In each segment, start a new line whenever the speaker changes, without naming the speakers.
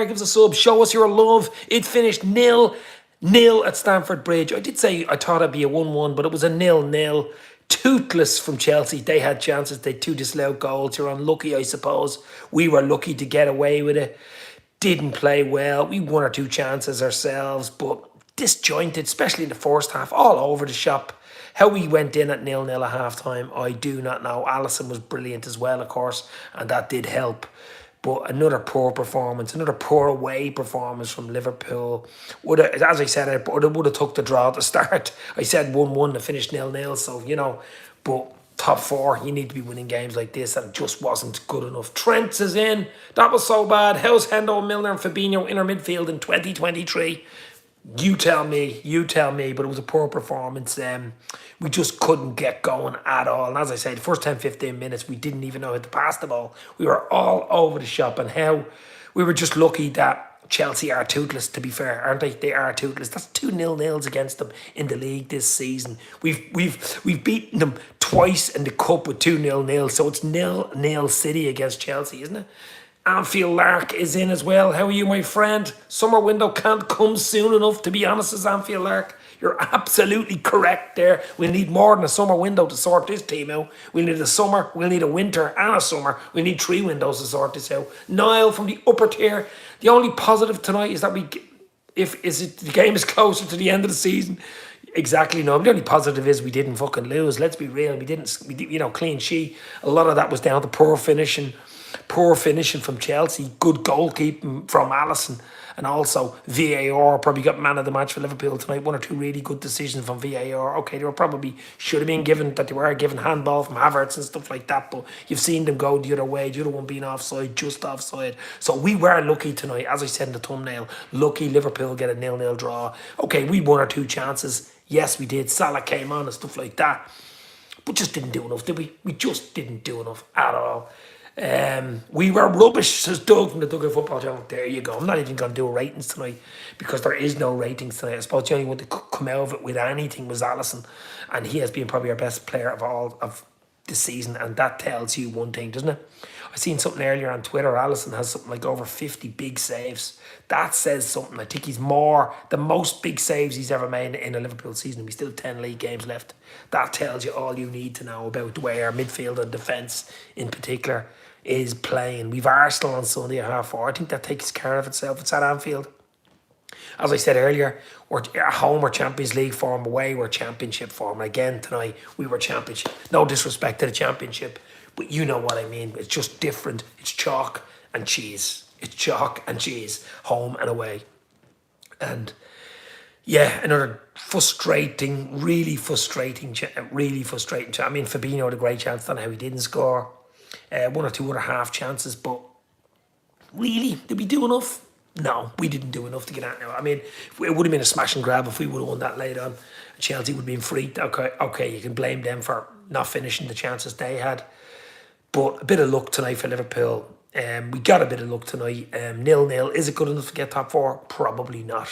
gives a sub. Show us your love. It finished 0-0 at Stamford Bridge. I did say I thought it'd be a 1-1, but it was a 0-0. Toothless from Chelsea. They had chances. They had two disallowed goals. You're unlucky, I suppose. We were lucky to get away with it. Didn't play well. We one or two chances ourselves, but disjointed, especially in the first half, all over the shop. How we went in at 0-0 at half time, I do not know. Alisson was brilliant as well, of course, and that did help. But another poor performance, another poor away performance from Liverpool. As I said, it would have took the draw to start. I said 1-1 to finish 0-0, so, but top four, you need to be winning games like this, and it just wasn't good enough. Trent is in. That was so bad. How's Hendo, Milner and Fabinho in our midfield in 2023? You tell me, but it was a poor performance. We just couldn't get going at all. And as I say, the first 10, 15 minutes, we didn't even know how to pass the ball. We were all over the shop, and how we were just lucky that Chelsea are toothless, to be fair, aren't they? They are toothless. That's 2 0-0s against them in the league this season. We've beaten them twice in the cup with 2 0-0, so it's 0-0 City against Chelsea, isn't it? Anfield Lark is in as well. How are you, my friend? Summer window can't come soon enough, to be honest, as Anfield Lark. You're absolutely correct there. We'll need more than a summer window to sort this team out. We'll need a summer, we'll need a winter and a summer. We need 3 windows to sort this out. Niall from the upper tier. The only positive tonight is that the game is closer to the end of the season. Exactly, no. The only positive is we didn't fucking lose. Let's be real. We didn't, clean sheet. A lot of that was down to poor finishing from Chelsea, good goalkeeping from Alisson, and also VAR probably got man of the match for Liverpool tonight. 1 or 2 really good decisions from VAR. Okay, should have been given handball from Havertz and stuff like that, but you've seen them go the other way, the other one being offside, just offside. So we were lucky tonight, as I said in the thumbnail, lucky Liverpool get a 0-0 draw. Okay, we 1 or 2 chances. Yes, we did. Salah came on and stuff like that, but just didn't do enough, did we? We just didn't do enough at all. We were rubbish, says Doug from the Doug Football Channel. There you go. I'm not even going to do ratings tonight because there is no ratings tonight. I suppose the only one to come out of it with anything was Alisson, and he has been probably our best player of all of the season, and that tells you one thing, doesn't it? I seen something earlier on Twitter. Alisson has something like over 50 big saves. That says something. I think he's the most big saves he's ever made in a Liverpool season. We still have 10 league games left. That tells you all you need to know about the way our midfield and defence in particular is playing. We've Arsenal on Sunday at 4:30. I think that takes care of itself. It's at Anfield. As I said earlier, we're at home, we're Champions League form, away, we're Championship form. And again, tonight, we were Championship. No disrespect to the Championship, but you know what I mean. It's just different. It's chalk and cheese. It's chalk and cheese, home and away. And yeah, another really frustrating. I mean, Fabinho had a great chance. I don't know how he didn't score. 1 or 2 other half chances, but really, did we do enough? No, we didn't do enough to get out now. I mean, it would have been a smash and grab if we would have won that late on. Chelsea would have been free. Okay, you can blame them for not finishing the chances they had. But a bit of luck tonight for Liverpool. We got a bit of luck tonight. 0-0. Is it good enough to get top 4? Probably not.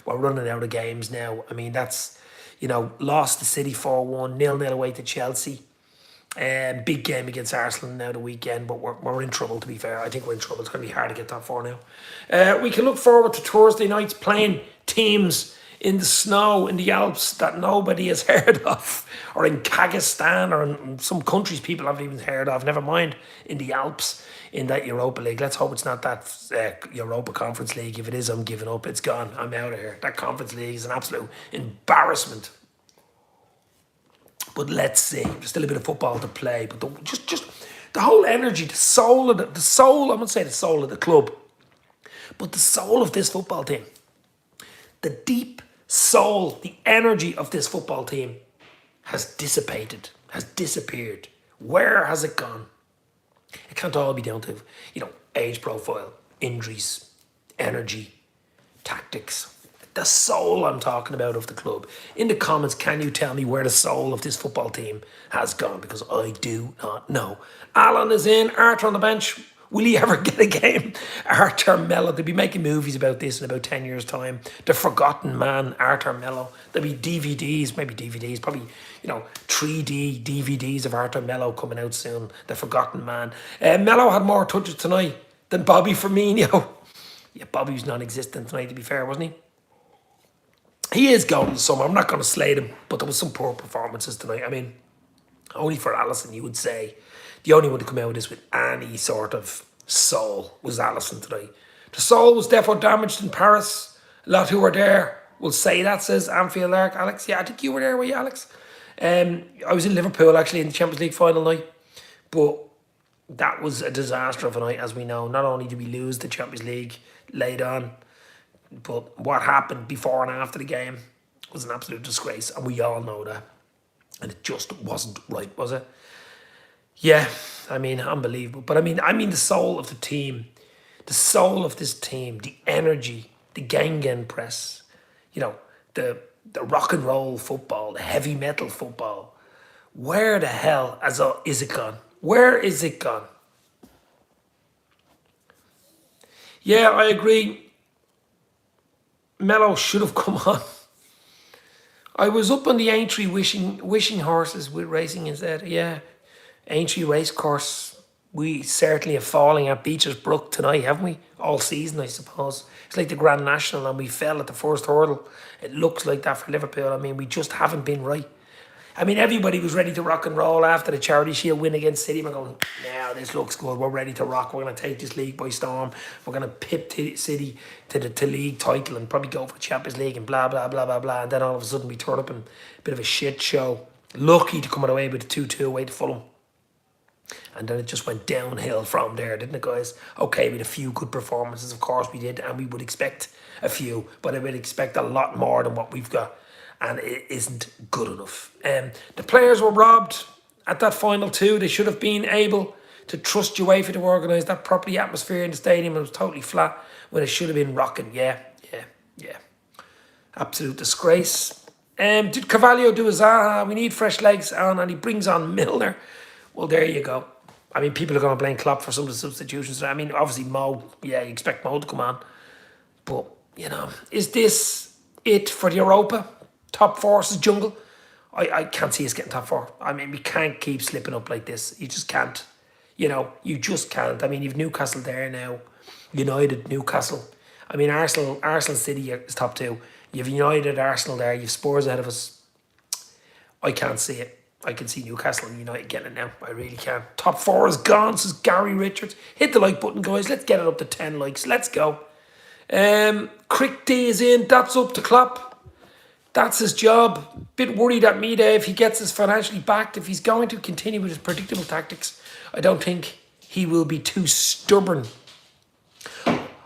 We're running out of games now. I mean, that's, lost to City 4-1, 0-0 away to Chelsea. Big game against Arsenal now the weekend, but we're in trouble, to be fair. I think we're in trouble. It's going to be hard to get top 4 now. We can look forward to Thursday nights playing teams in the snow in the Alps that nobody has heard of, or in Kazakhstan, or in some countries people haven't even heard of, never mind in the Alps in that Europa League. Let's hope it's not that Europa Conference League. If it is, I'm giving up. It's gone. I'm out of here. That Conference League is an absolute embarrassment. But let's see. There's still a bit of football to play. But just the whole energy, the soul, I'm going to say the soul of the club, but the soul of this football team, the deep soul, the energy of this football team has dissipated, has disappeared. Where has it gone? It can't all be down to, age profile, injuries, energy, tactics. The soul I'm talking about of the club. In the comments, can you tell me where the soul of this football team has gone? Because I do not know. Alan is in. Arthur on the bench. Will he ever get a game? Arthur Mello. They'll be making movies about this in about 10 years' time. The Forgotten Man, Arthur Mello. There'll be DVDs, probably, 3D DVDs of Arthur Mello coming out soon. The Forgotten Man. Mello had more touches tonight than Bobby Firmino. Yeah, Bobby was non-existent tonight, to be fair, wasn't he? He is golden summer. I'm not going to slate him, but there was some poor performances tonight. I mean, only for Allison, you would say. The only one to come out of this with any sort of soul was Allison tonight. The soul was therefore damaged in Paris. A lot who were there will say that, says Anfield Arc. Alex, yeah, I think you were there, were you, Alex? I was in Liverpool, actually, in the Champions League final night. But that was a disaster of a night, as we know. Not only did we lose the Champions League late on, but what happened before and after the game was an absolute disgrace, and we all know that. And it just wasn't right, was it? Yeah, I mean, unbelievable. But I mean the soul of the team, the soul of this team, the energy, the gang press, you know, the rock and roll football, the heavy metal football. Where the hell is it gone? Where is it gone? Yeah, I agree. Mello should have come on. I was up on the Aintree wishing horses with racing instead. Yeah, Aintree Racecourse. We certainly are falling at Beecher's Brook tonight, haven't we? All season, I suppose. It's like the Grand National, and we fell at the first hurdle. It looks like that for Liverpool. I mean, we just haven't been right. I mean, everybody was ready to rock and roll after the Charity Shield win against City. We're going, now this looks good. We're ready to rock. We're going to take this league by storm. We're going to pip City to the league title and probably go for the Champions League and blah, blah, blah, blah, blah. And then all of a sudden we turn up in a bit of a shit show. Lucky to come away with a 2-2 away to Fulham. And then it just went downhill from there, didn't it, guys? Okay, we had a few good performances, of course we did, and we would expect a few, but I would expect a lot more than what we've got, and it isn't good enough. The players were robbed at that final two. They should have been able to trust UEFA to organise that properly. Atmosphere in the stadium, it was totally flat when it should have been rocking. Yeah. Absolute disgrace. Did Carvalho do his we need fresh legs on, and he brings on Milner. Well, there you go. I mean, people are going to blame Klopp for some of the substitutions. I mean, obviously Mo, yeah, you expect Mo to come on. But, you know, is this it for the Europa? Top four is jungle? I can't see us getting top four. I mean, we can't keep slipping up like this. You just can't. You know, you just can't. I mean, you've Newcastle there now. United, Newcastle. I mean, Arsenal City is top two. You've United, Arsenal there. You've Spurs ahead of us. I can't see it. I can see Newcastle and United getting it now. I really can. Top four is gone, says Gary Richards. Hit the like button, guys. Let's get it up to 10 likes. Let's go. Crick D is in. That's up to Klopp. That's his job. Bit worried at me there if he gets us financially backed. If he's going to continue with his predictable tactics, I don't think he will be too stubborn.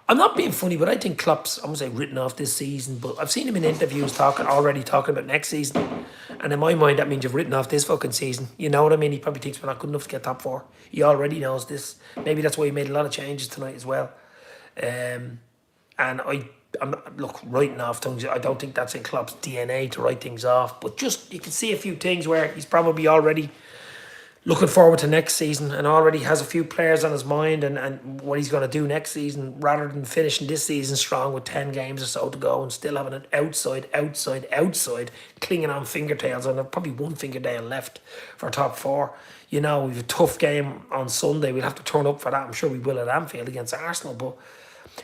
I'm not being funny, but I think Klopp's, I'm going to say, written off this season, but I've seen him in interviews already talking about next season. And in my mind, that means you've written off this fucking season. You know what I mean? He probably thinks we're not good enough to get top four. He already knows this. Maybe that's why he made a lot of changes tonight as well. And I'm writing off things. I don't think that's in Klopp's DNA to write things off. But just, you can see a few things where he's probably already looking forward to next season and already has a few players on his mind and what he's going to do next season, rather than finishing this season strong with 10 games or so to go and still having an outside clinging on fingertails, and probably one fingernail left for top four. You know, we've a tough game on Sunday. We'll have to turn up for that. I'm sure we will at Anfield against Arsenal, but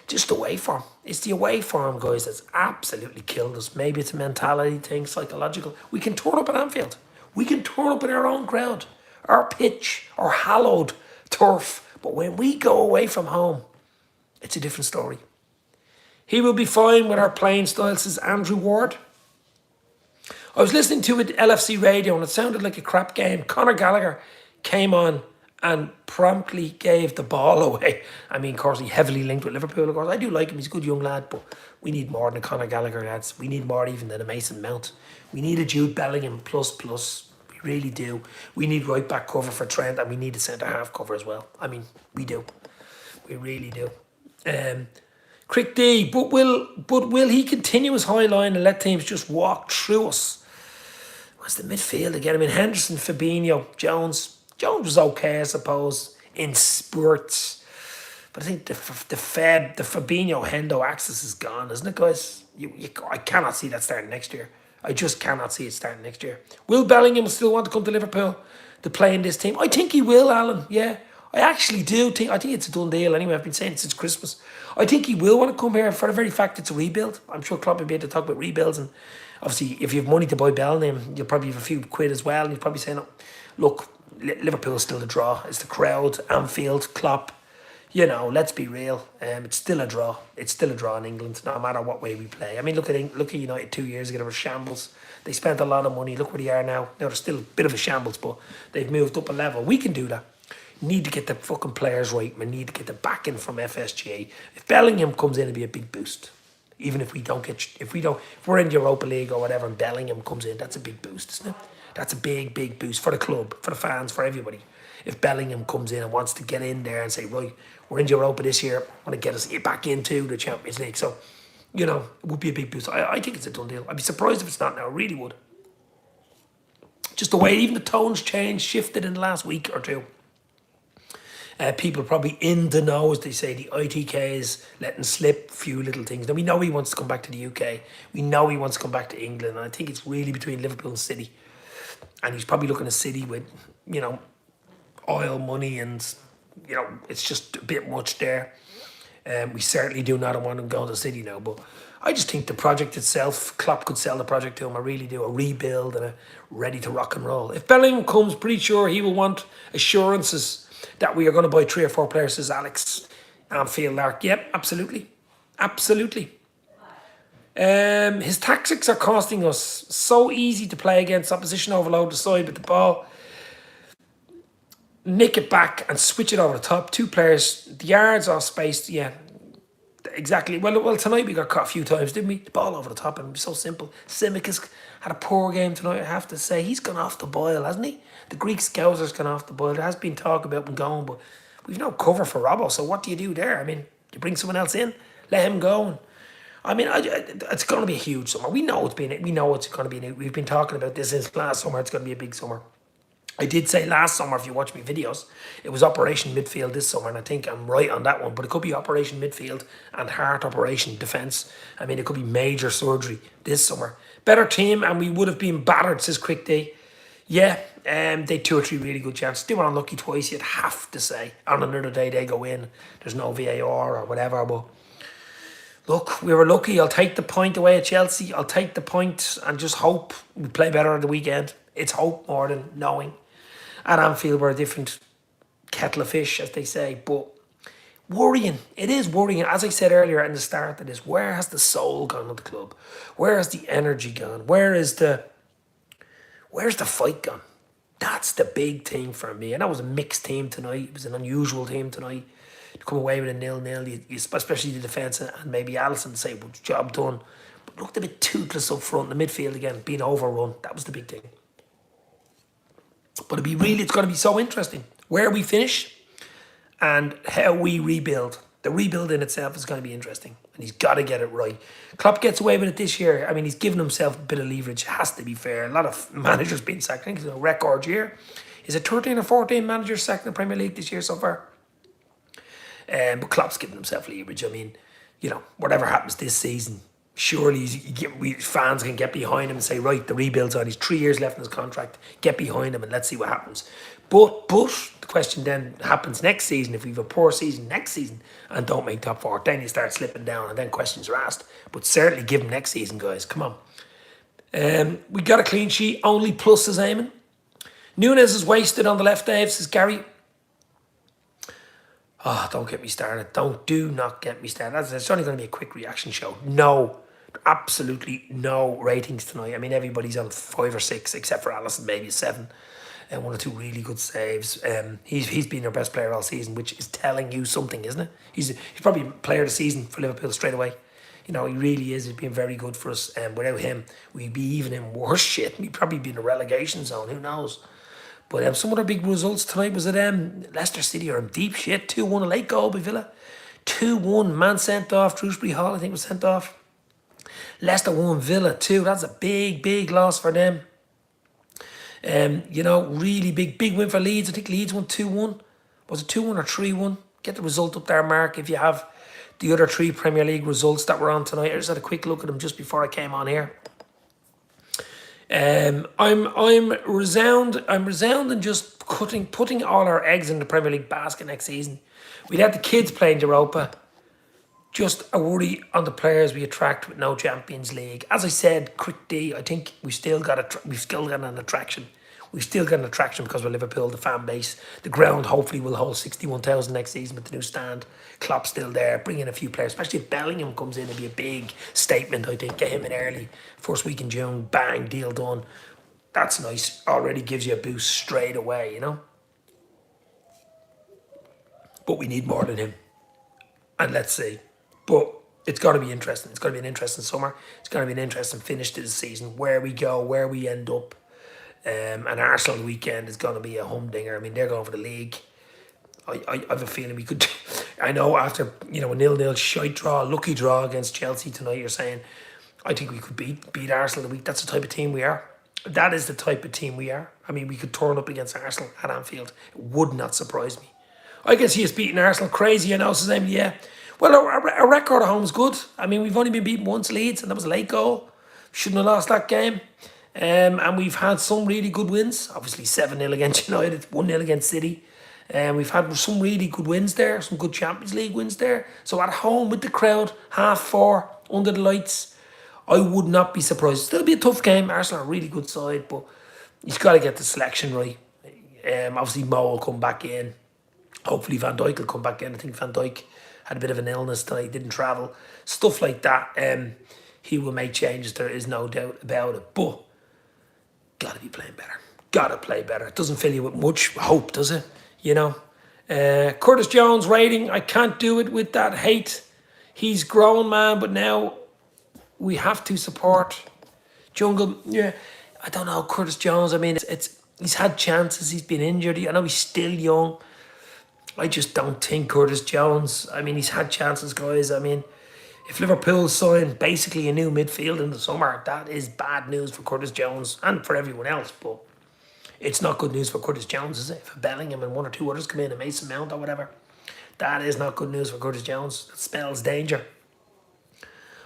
just away form. It's the away form, guys, that's absolutely killed us. Maybe it's a mentality thing, psychological. We can turn up at Anfield. We can turn up in our own crowd, our pitch, our hallowed turf. But when we go away from home, it's a different story. He will be fine with our playing style, says Andrew Ward. I was listening to it LFC radio and it sounded like a crap game. Conor Gallagher came on and promptly gave the ball away. I mean, of course, he heavily linked with Liverpool, of course. I do like him. He's a good young lad, but we need more than a Conor Gallagher, lads. We need more even than a Mason Mount. We need a Jude Bellingham plus. We really do. We need right back cover for Trent, and we need a centre half cover as well. I mean, we do. We really do. Crick D, but will he continue his high line and let teams just walk through us? What's the midfield again? I mean, Henderson, Fabinho, Jones. Jones was okay, I suppose, in spurts. But I think the Fabinho Hendo axis is gone, isn't it, guys? I cannot see that starting next year. I just cannot see it starting next year. Will Bellingham still want to come to Liverpool to play in this team? I think he will, Alan. Yeah, I actually do think, I think it's a done deal anyway. I've been saying it since Christmas. I think he will want to come here for the very fact it's a rebuild. I'm sure Klopp will be able to talk about rebuilds, and obviously if you have money to buy Bellingham, you'll probably have a few quid as well. And you'll probably say, no, look, Liverpool's still a draw. It's the crowd, Anfield, Klopp. You know, let's be real. It's still a draw. It's still a draw in England, no matter what way we play. I mean, look at United 2 years ago. They were shambles. They spent a lot of money. Look where they are now. Now they're still a bit of a shambles, but they've moved up a level. We can do that. Need to get the fucking players right. We need to get the backing from FSGA. If Bellingham comes in, it'd be a big boost. Even if we don't get, if we're in Europa League or whatever, and Bellingham comes in, that's a big boost, isn't it? That's a big, big boost for the club, for the fans, for everybody. If Bellingham comes in and wants to get in there and say, right, we're in Europa this year, want to get us back into the Champions League. So, you know, it would be a big boost. I think it's a done deal. I'd be surprised if it's not now. I really would. Just the way even the tones changed, shifted in the last week or two. People probably in the know, as they say, the ITK is letting slip a few little things. Now, we know he wants to come back to the UK. We know he wants to come back to England. And I think it's really between Liverpool and City. And he's probably looking at City with, you know, oil money and, you know, it's just a bit much there. We certainly do not want him going to City now. But I just think the project itself, Klopp could sell the project to him. I really do. A rebuild and a ready to rock and roll. If Bellingham comes, pretty sure he will want assurances that we are going to buy 3 or 4 players, says Alex Anfield Lark. Yep, absolutely. Absolutely. His tactics are costing us. So easy to play against opposition, overload the side with the ball, nick it back and switch it over the top. 2 players, the yards off space. Yeah, exactly. Well, tonight we got caught a few times, didn't we? The ball over the top, and it was so simple. Simic has had a poor game tonight, I have to say. He's gone off the boil, hasn't he? The Greek Scouser's gone off the boil. There has been talk about him going, but we've no cover for Robbo. So what do you do there? I mean, you bring someone else in, let him go. I mean, it's going to be a huge summer. We know it's going to be. We've been talking about this since last summer. It's going to be a big summer. I did say last summer, if you watch my videos, it was Operation Midfield this summer, and I think I'm right on that one. But it could be Operation Midfield and Heart Operation Defence. I mean, it could be major surgery this summer. Better team, and we would have been battered, says Quick Day. Yeah, they 2 or 3 really good chances. They were unlucky twice, you'd have to say. On another day, they go in. There's no VAR or whatever, but look, we were lucky. I'll take the point away at Chelsea. I'll take the point and just hope we play better at the weekend. It's hope more than knowing. At Anfield, we're a different kettle of fish, as they say. But worrying. It is worrying. As I said earlier in the start of this, where has the soul gone of the club? Where has the energy gone? Where's the fight gone? That's the big thing for me. And that was a mixed team tonight. It was an unusual team tonight. To come away with a 0-0, especially the defence and maybe Alisson say, well, job done. But looked a bit toothless up front in the midfield again, being overrun. That was the big thing. But it's going to be so interesting where we finish and how we rebuild. The rebuild in itself is going to be interesting, and he's got to get it right. Klopp gets away with it this year. I mean, he's given himself a bit of leverage. It has to be fair. A lot of managers being sacked. I think it's a record year. Is it 13 or 14 managers sacked in the Premier League this year so far? But Klopp's given himself leverage. I mean, you know, whatever happens this season, surely fans can get behind him and say, right, the rebuild's on. He's 3 years left in his contract. Get behind him and let's see what happens. But the question then happens next season. If we have a poor season next season and don't make top 4, then you start slipping down and then questions are asked. But certainly give him next season, guys. Come on. We got a clean sheet. Only pluses aiming. Nunes is wasted on the left, Dave, says Gary. Oh, don't get me started. Do not get me started. It's only going to be a quick reaction show. No, absolutely no ratings tonight. I mean, everybody's on 5 or 6, except for Alisson, maybe 7. And 1 or 2 really good saves. He's been our best player all season, which is telling you something, isn't it? He's probably player of the season for Liverpool straight away. You know, he really is. He's been very good for us. Without him, we'd be even in worse shit. We'd probably be in a relegation zone. Who knows? But some other big results tonight was that Leicester City are in deep shit. 2-1, a late goal by Villa. 2-1, man sent off. Shrewsbury Hall, I think, was sent off. Leicester won, Villa 2. That's a big, big loss for them. You know, really big win for Leeds. I think Leeds won 2-1. Was it 2-1 or 3-1? Get the result up there, Mark, if you have the other 3 Premier League results that were on tonight. I just had a quick look at them just before I came on here. I'm resounding just putting all our eggs in the Premier League basket next season. We'd have the kids playing Europa. Just a worry on the players we attract with no Champions League. As I said, Crick D, I think we've still got an attraction. We've still got an attraction because we're Liverpool, the fan base. The ground hopefully will hold 61,000 next season with the new stand. Klopp's still there. Bring in a few players, especially if Bellingham comes in. It'll be a big statement, I think. Get him in early. First week in June, bang, deal done. That's nice. Already gives you a boost straight away, you know? But we need more than him. And let's see. But it's got to be interesting. It's got to be an interesting summer. It's going to be an interesting finish to the season. Where we go, where we end up. And Arsenal weekend is going to be a humdinger. I mean, they're going for the league. I have a feeling we could. I know after a 0-0 shite draw, lucky draw against Chelsea tonight. You're saying, I think we could beat Arsenal the week. That's the type of team we are. That is the type of team we are. I mean, we could turn up against Arsenal at Anfield. It would not surprise me. I can see us beating Arsenal. Crazy, I know. So yeah. Well, our record at home is good. I mean, we've only been beaten once, Leeds, and that was a late goal. Shouldn't have lost that game. And we've had some really good wins. Obviously, 7-0 against United, 1-0 against City. And we've had some really good wins there, some good Champions League wins there. So at home with the crowd, 4:30, under the lights, I would not be surprised. Still be a tough game. Arsenal are a really good side, but he's got to get the selection right. Obviously, Mo will come back in. Hopefully, Van Dijk will come back in. I think Van Dijk had a bit of an illness tonight, didn't travel. Stuff like that. He will make changes, there is no doubt about it. But got to be playing better. Got to play better. It doesn't fill you with much hope, does it? You know? Curtis Jones rating, I can't do it with that hate. He's grown, man, but now we have to support Jungle. Yeah, I don't know, Curtis Jones. I mean, he's had chances. He's been injured. I know he's still young. I just don't think Curtis Jones. I mean, he's had chances, guys. I mean, if Liverpool sign basically a new midfield in the summer, that is bad news for Curtis Jones and for everyone else. But it's not good news for Curtis Jones, is it? If Bellingham and one or two others come in, and Mason Mount or whatever, that is not good news for Curtis Jones. That spells danger.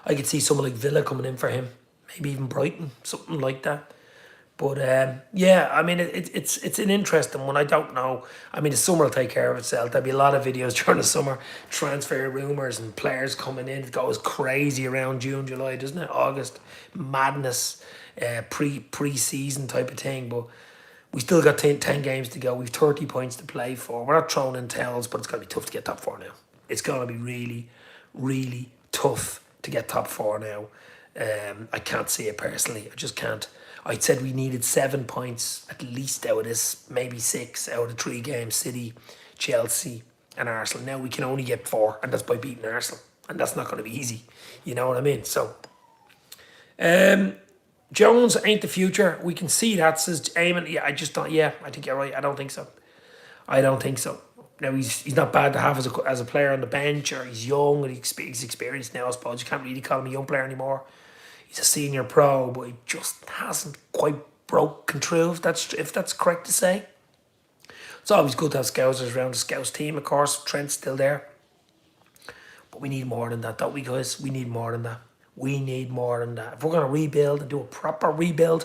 I could see someone like Villa coming in for him, maybe even Brighton, something like that. But yeah, I mean, it's an interesting one. I don't know. I mean, the summer will take care of itself. There'll be a lot of videos during the summer, transfer rumours and players coming in. It goes crazy around June, July, doesn't it? August, madness, pre-season type of thing. But we still got 10 games to go. We've 30 points to play for. We're not throwing in towels, but it's going to be tough to get top four now. It's going to be really, really tough to get top four now. I can't see it personally. I just can't. I said we needed 7 points at least out of this, maybe 6 out of 3 games, City, Chelsea and Arsenal. Now we can only get 4, and that's by beating Arsenal. And that's not going to be easy. You know what I mean? So, Jones ain't the future. We can see that, says Eamon. Yeah, I just don't, I think you're right. I don't think so. Now, he's not bad to have as a player on the bench, or he's young and he's experienced now, I suppose. You can't really call him a young player anymore. He's a senior pro, but he just hasn't quite broken through, if that's correct to say. It's always good to have Scousers around the Scouts team, of course. Trent's still there. But we need more than that, don't we, guys? We need more than that. We need more than that. If we're going to rebuild and do a proper rebuild,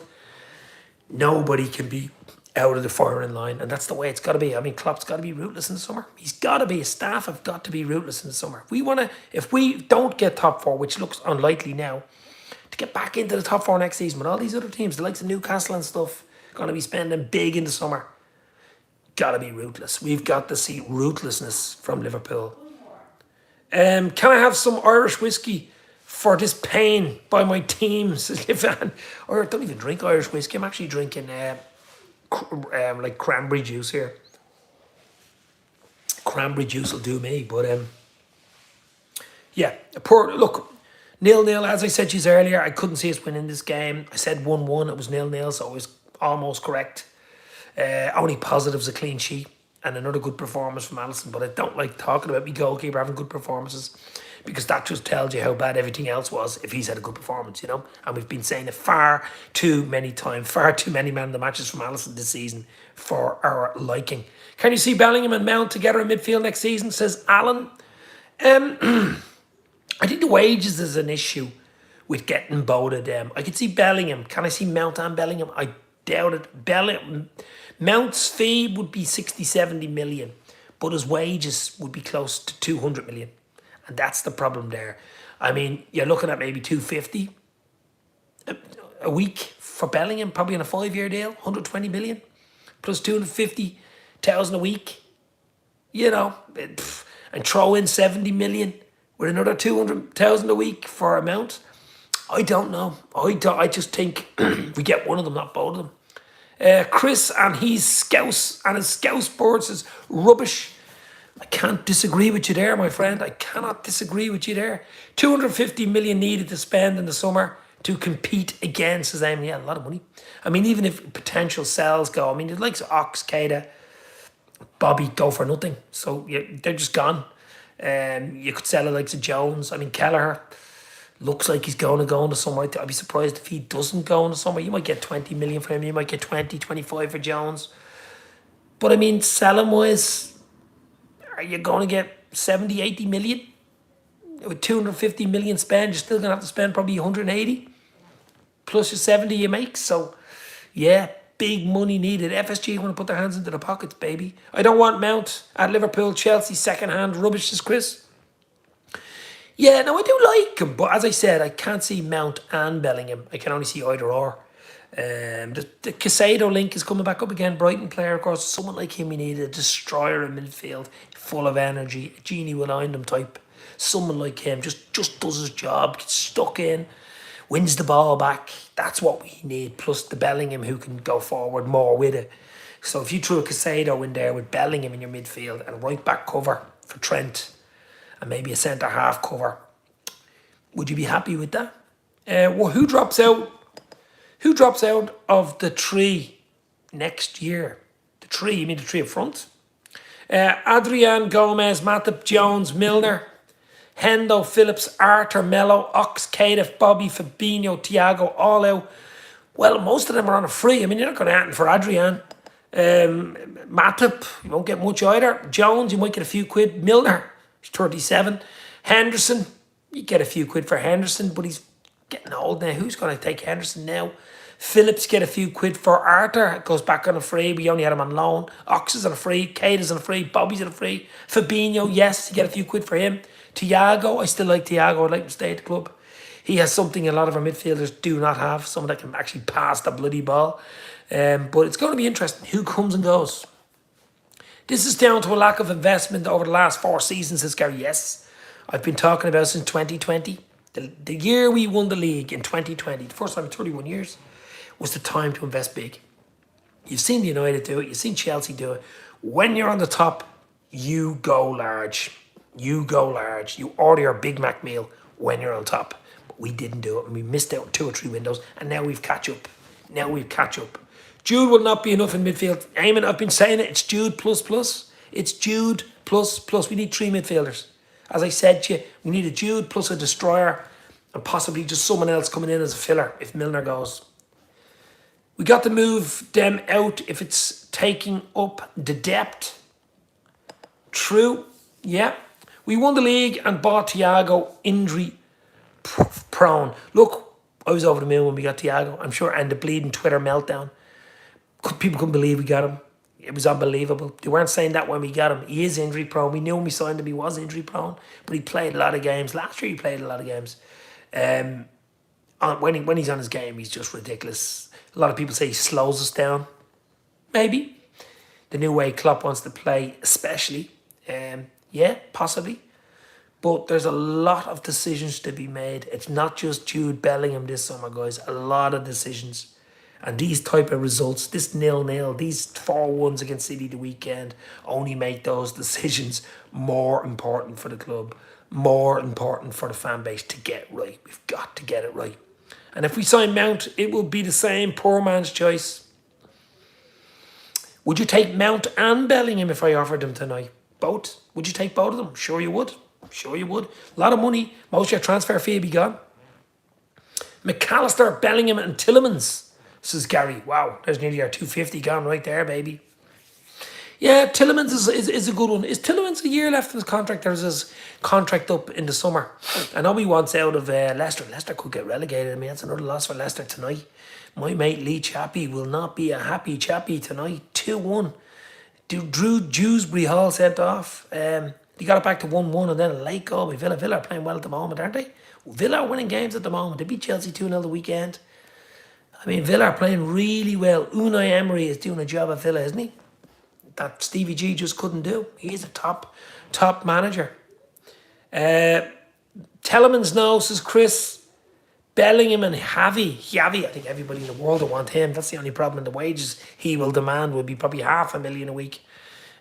nobody can be out of the firing line. And that's the way it's got to be. I mean, Klopp's got to be ruthless in the summer. He's got to be. His staff have got to be ruthless in the summer. If we don't get top 4, which looks unlikely now, to get back into the top 4 next season with all these other teams, the likes of Newcastle and stuff, going to be spending big in the summer. Got to be ruthless. We've got to see ruthlessness from Liverpool. Can I have some Irish whiskey for this pain by my team, says Livan? Or I don't even drink Irish whiskey. I'm actually drinking like cranberry juice here. Cranberry juice will do me, but yeah, look, 0-0, as I said to you earlier, I couldn't see us winning this game. I said 1-1, it was 0-0, so it was almost correct. Only positives, a clean sheet and another good performance from Alisson, but I don't like talking about my goalkeeper having good performances, because that just tells you how bad everything else was if he's had a good performance, you know? And we've been saying it far too many times, far too many man of the matches from Alisson this season for our liking. Can you see Bellingham and Mount together in midfield next season, says Alan? I think the wages is an issue with getting both of them. I could see Bellingham. Can I see Mount and Bellingham? I doubt it. Mount's fee would be 60, 70 million, but his wages would be close to 200 million. And that's the problem there. I mean, you're looking at maybe 250 a week for Bellingham, probably on a 5-year deal, 120 million, plus 250,000 a week. You know, and throw in 70 million with another 200,000 a week for a Mount. I don't know. I just think we get one of them, not both of them. Chris and his Scouse boards is rubbish. I can't disagree with you there, my friend. I cannot disagree with you there. 250 million needed to spend in the summer to compete again, says Amy. Yeah, a lot of money. I mean, even if potential sales go, I mean, it likes Ox, Keita, Bobby go for nothing. So yeah, they're just gone. You could sell it like to Jones. I mean, Kelleher looks like he's going to go into somewhere. I'd be surprised if he doesn't go into somewhere. You might get 20 million for him. You might get 20, 25 for Jones. But I mean, selling wise, are you going to get 70, 80 million? With 250 million spend, you're still going to have to spend probably 180 plus your 70 you make. So, yeah, big money needed. FSG want to put their hands into the pockets, baby. I don't want Mount at Liverpool, Chelsea, second-hand rubbish, says Chris. Yeah, no, I do like him. But as I said, I can't see Mount and Bellingham. I can only see either or. The Casado link is coming back up again. Brighton player, of course. Someone like him, we need a destroyer in midfield, full of energy, a Genie Wijnaldum type. Someone like him just does his job, gets stuck in, wins the ball back. That's what we need. Plus the Bellingham who can go forward more with it. So if you threw a Casado in there with Bellingham in your midfield and a right back cover for Trent and maybe a centre half cover, would you be happy with that? Well, who drops out? Who drops out of the three next year? The three, you mean the three up front? Adrian, Gomez, Matip, Jones, Milner, Hendo, Phillips, Arthur, Mello, Ox, Keita, Bobby, Fabinho, Thiago, all out. Well, most of them are on a free. I mean, you're not going to add for Adrian. Matip, you won't get much either. Jones, you might get a few quid. Milner, he's 37. Henderson, you get a few quid for Henderson, but he's getting old now. Who's going to take Henderson now? Phillips get a few quid for Arthur. It goes back on a free. We only had him on loan. Ox is on a free. Keita's on a free. Bobby's on a free. Fabinho, yes, you get a few quid for him. Thiago, I still like Thiago. I'd like him to stay at the club. He has something a lot of our midfielders do not have. Someone that can actually pass the bloody ball. But it's going to be interesting who comes and goes. This is down to a lack of investment over the last 4 seasons, says Gary. Yes, I've been talking about since 2020. The year we won the league in 2020, the first time in 31 years, was the time to invest big. You've seen United do it. You've seen Chelsea do it. When you're on the top, you go large. You go large. You order your Big Mac meal when you're on top. But we didn't do it. And we missed out 2 or 3 windows. And now we've catch up. Jude will not be enough in midfield. Eamon, I've been saying it. It's Jude plus plus. It's Jude plus plus. We need 3 midfielders. As I said to you, we need a Jude plus a destroyer and possibly just someone else coming in as a filler if Milner goes. We got to move them out if it's taking up the depth. True, yeah. We won the league and bought Thiago injury prone. Look, I was over the moon when we got Thiago, I'm sure, and the bleeding Twitter meltdown. People couldn't believe we got him. It was unbelievable. They weren't saying that when we got him. He is injury prone. We knew when we signed him he was injury prone, but he played a lot of games. Last year he played a lot of games. When he's on his game, he's just ridiculous. A lot of people say he slows us down. Maybe. The new way Klopp wants to play, especially. Yeah, possibly. But there's a lot of decisions to be made. It's not just Jude Bellingham this summer, guys. A lot of decisions. And these type of results, this 0-0, these 4-1s against City the weekend, only make those decisions more important for the club, more important for the fan base to get right. We've got to get it right. And if we sign Mount, it will be the same poor man's choice. Would you take Mount and Bellingham if I offered them tonight? Both? Would you take both of them? Sure you would. Sure you would. A lot of money. Most of your transfer fee would be gone. McAllister, Bellingham and Tielemans, says Gary. Wow, there's nearly our 250 gone right there, baby. Yeah, Tielemans is a good one. Is Tielemans a year left in his contract, or is his contract up in the summer? I know he wants out of Leicester. Leicester could get relegated. I mean, that's another loss for Leicester tonight. My mate Lee Chappie will not be a happy chappie tonight. 2-1. Drew Dewsbury Hall sent off. He got it back to 1-1 and then a late goal by Villa. Villa are playing well at the moment, aren't they? Villa are winning games at the moment. They beat Chelsea 2-0 the weekend. I mean, Villa are playing really well. Unai Emery is doing a job at Villa, isn't he? That Stevie G just couldn't do. He's a top manager. Telemans knows, says Chris. Bellingham and Javi, I think everybody in the world will want him. That's the only problem. The wages he will demand will be probably $500,000 a week.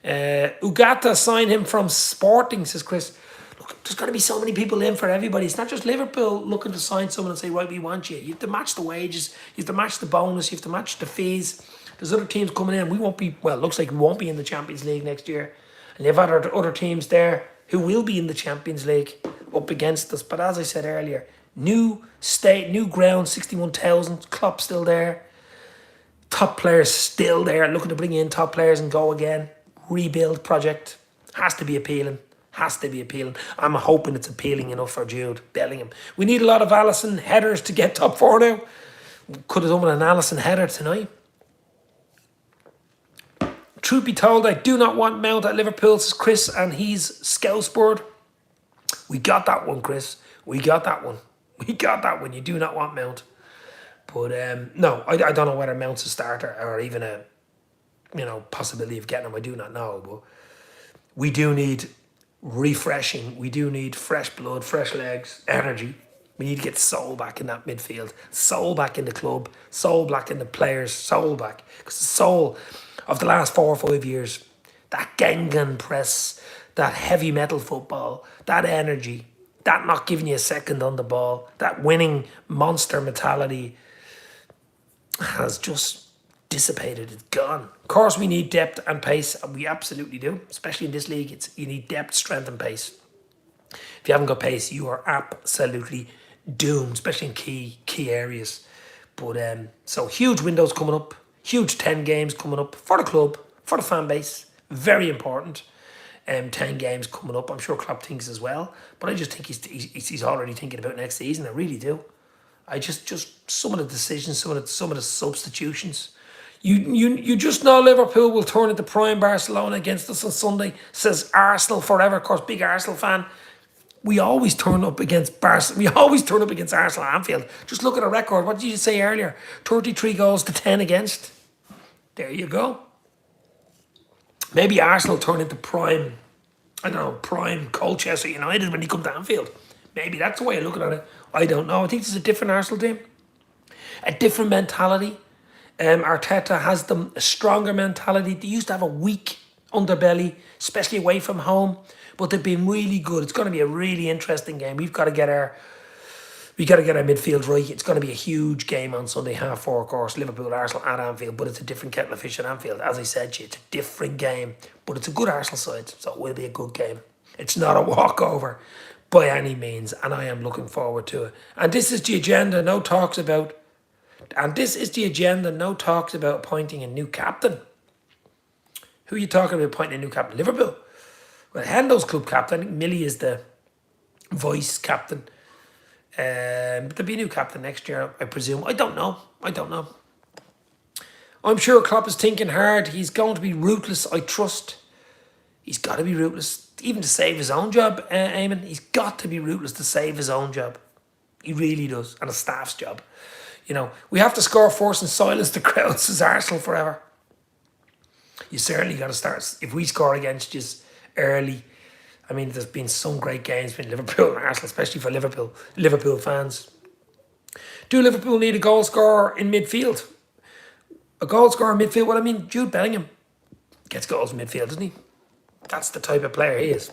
Ugata signed him from Sporting, says Chris. Look, there's got to be so many people in for everybody. It's not just Liverpool looking to sign someone and say, right, we want you. You have to match the wages. You have to match the bonus. You have to match the fees. There's other teams coming in. We won't be, well, it looks like we won't be in the Champions League next year. And you've other teams there who will be in the Champions League up against us. But as I said earlier, new ground, 61,000. Klopp still there. Top players still there. Looking to bring in top players and go again. Rebuild project. Has to be appealing. I'm hoping it's appealing enough for Jude Bellingham. We need a lot of Alisson headers to get top four now. Could have done with an Alisson header tonight. Truth be told, I do not want Mount at Liverpool, says Chris, and he's Scouseboard. We got that one, Chris. We got that one. You do not want Mount. But no, I don't know whether Mount's a starter or even a possibility of getting him. I do not know. But we do need refreshing. We do need fresh blood, fresh legs, energy. We need to get soul back in that midfield. Soul back in the club. Soul back in the players. Soul back. Because the soul of the last 4 or 5 years, that Gengan press, that heavy metal football, that energy, that not giving you a second on the ball, that winning monster mentality has just dissipated. It's gone. Of course, we need depth and pace, and we absolutely do. Especially in this league, you need depth, strength, and pace. If you haven't got pace, you are absolutely doomed, especially in key areas. But so huge windows coming up, huge 10 games coming up for the club, for the fan base. Very important. 10 games coming up. I'm sure Klopp thinks as well, but I just think he's already thinking about next season. I really do. I just some of the decisions, some of the substitutions. You just know Liverpool will turn into prime Barcelona against us on Sunday, says Arsenal forever. Of course, big Arsenal fan. We always turn up against Arsenal at Anfield. Just look at a record. What did you say earlier? 33 goals to 10 against. There you go. Maybe Arsenal turn into prime Colchester United when they come to Anfield. Maybe that's the way of looking at it. I don't know. I think this is a different Arsenal team. A different mentality. Arteta has them a stronger mentality. They used to have a weak underbelly, especially away from home. But they've been really good. It's going to be a really interesting game. We've got to get our midfield right. It's going to be a huge game on Sunday, 4:30, of course. Liverpool, Arsenal at Anfield, but it's a different kettle of fish at Anfield. As I said to you, it's a different game, but it's a good Arsenal side, so it will be a good game. It's not a walkover by any means, and I am looking forward to it. And this is the agenda. No talks about appointing a new captain. Who are you talking about appointing a new captain? Liverpool. Well, Hendo's club captain. I think Millie is the vice captain. But there'll be a new captain next year, I presume. I don't know. I'm sure Klopp is thinking hard. He's going to be ruthless, I trust. He's got to be ruthless, even to save his own job, Eamon. He's got to be ruthless to save his own job. He really does, and a staff's job. We have to score first and silence the crowd, says Arsenal forever. You certainly got to start. If we score against you early, I mean, there's been some great games between Liverpool and Arsenal, especially for Liverpool fans. Do Liverpool need a goal scorer in midfield? A goal scorer in midfield? Well, I mean, Jude Bellingham gets goals in midfield, doesn't he? That's the type of player he is.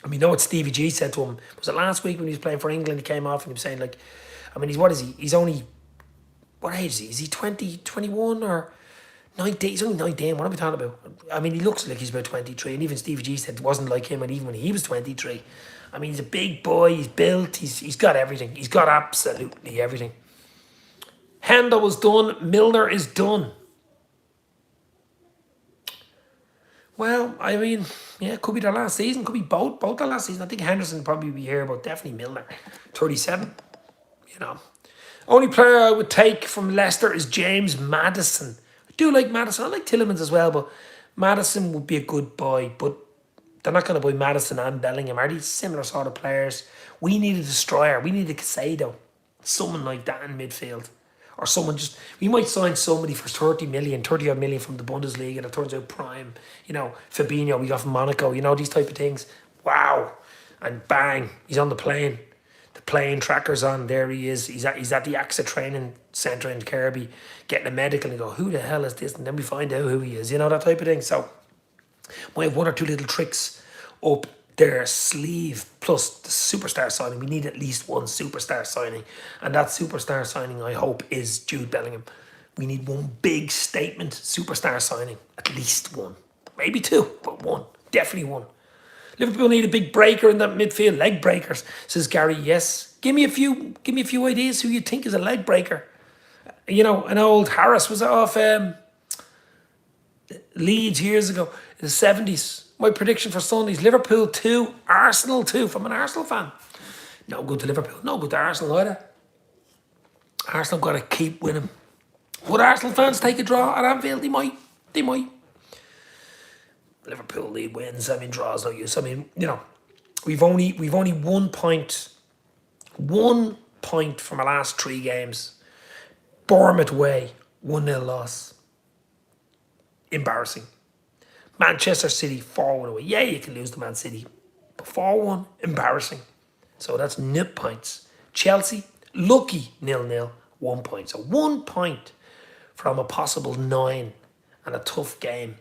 I mean, you know what Stevie G said to him? Was it last week when he was playing for England? He came off and he was saying, like, I mean, what is he? He's only, what age is he? Is he 20, 21 or 19? He's only 19. What are we talking about? I mean, he looks like he's about 23. And even Stevie G said it wasn't like him, and even when he was 23. I mean, he's a big boy. He's built. He's got everything. He's got absolutely everything. Hendo was done. Milner is done. Well, I mean, yeah, it could be their last season. Could be both their last season. I think Henderson will probably be here, but definitely Milner. 37. Only player I would take from Leicester is James Maddison. I Do like Madison. I like Tillemans as well, but Madison would be a good buy. But they're not going to buy Madison and Bellingham. Are these similar sort of players? We need a destroyer. We need a Casado. Someone like that in midfield. Or someone just... We might sign somebody for 30 million, 30 odd million from the Bundesliga and it turns out prime. You know, Fabinho we got from Monaco. You know, these type of things. Wow. And bang, he's on the plane. The plane tracker's on. There he is. He's at the AXA training centre in Kirby getting a medical and go, who the hell is this? And then we find out who he is. You know, that type of thing. So... might have one or two little tricks up their sleeve, plus the superstar signing. We need at least one superstar signing, and that superstar signing, I hope, is Jude Bellingham. We need one big statement superstar signing, at least one, maybe two, but one, definitely one. Liverpool need a big breaker in that midfield, leg breakers, says Gary. Yes, give me a few ideas who you think is a leg breaker. You know, an old Harris was off Leeds years ago in the 70s. My prediction for Sundays, Liverpool 2, Arsenal 2 from an Arsenal fan. No good to Liverpool, no good to Arsenal either. Arsenal got to keep winning. Would Arsenal fans take a draw at Anfield? They might. They might. Liverpool lead wins. I mean, draws no use. I mean, you know, we've only 1 point. 1 point from our last 3 games. Bournemouth away, 1-0 loss. Embarrassing. Manchester City 4-1 away. Yeah, you can lose to Man City. But 4-1, embarrassing. So that's nip points. Chelsea, lucky 0-0, 1 point. So 1 point from a possible 9 and a tough game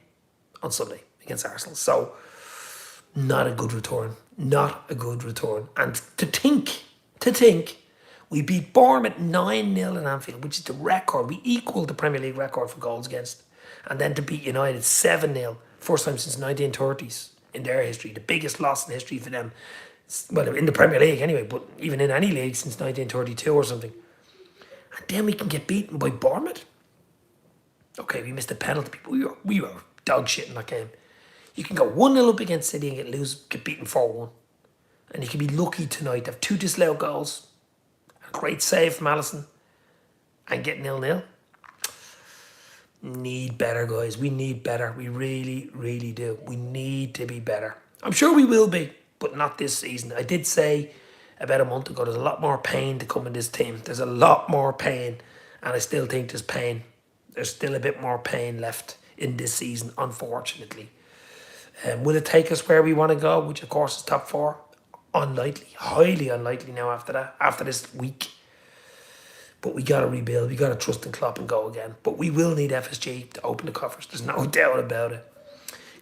on Sunday against Arsenal. So not a good return. Not a good return. And to think, we beat Bournemouth 9-0 in Anfield, which is the record. We equalled the Premier League record for goals against. And then to beat United 7-0, first time since 1930s in their history, the biggest loss in history for them. Well, in the Premier League anyway, but even in any league since 1932 or something. And then we can get beaten by Bournemouth. Okay, we missed a penalty. We were dog shit in that game. You can go 1-0 up against City and get beaten 4-1. And you can be lucky tonight to have 2 disallowed goals, a great save from Alisson, and get 0-0. Need better, guys. We need better. We really, really do. We need to be better. I'm sure we will be, but not this season. I did say about a month ago, there's a lot more pain to come in this team. There's a lot more pain, and I still think there's pain. There's still a bit more pain left in this season, unfortunately. Will it take us where we want to go, which of course is top 4? Unlikely. Highly unlikely now after that, after this week. But we got to rebuild. We got to trust in Klopp and go again. But we will need FSG to open the coffers. There's no doubt about it.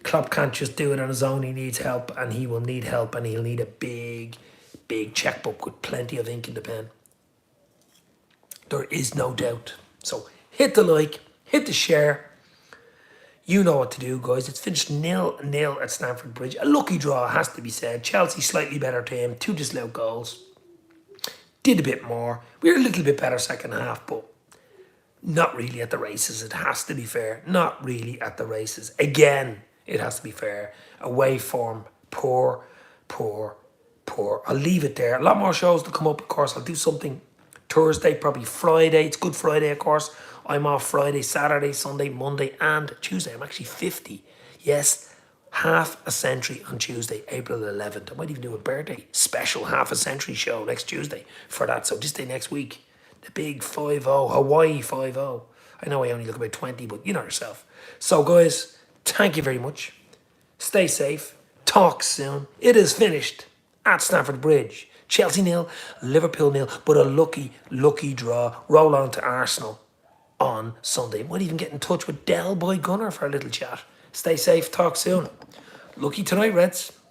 Klopp can't just do it on his own. He needs help, and he will need help, and he'll need a big, big checkbook with plenty of ink in the pen. There is no doubt. So hit the like, hit the share. You know what to do, guys. It's finished 0-0 at Stamford Bridge. A lucky draw, has to be said. Chelsea slightly better team. 2 disallowed goals. Did a bit more. We were a little bit better second half, but not really at the races. It has to be fair. Not really at the races. Again, it has to be fair. Away form, poor. I'll leave it there. A lot more shows to come up, of course. I'll do something Thursday, probably Friday. It's Good Friday, of course. I'm off Friday, Saturday, Sunday, Monday, and Tuesday. I'm actually 50. Yes, half a century on Tuesday, April 11th. I might even do a birthday special half a century show next Tuesday for that. So this day next week, the big 5-0, Hawaii 5-0. I know I only look about 20, but you know yourself. So guys, thank you very much. Stay safe. Talk soon. It is finished at Stamford Bridge. Chelsea 0, Liverpool 0, but a lucky draw. Roll on to Arsenal on Sunday. Might even get in touch with Del Boy Gunner for a little chat. Stay safe. Talk soon. Lucky tonight, Reds.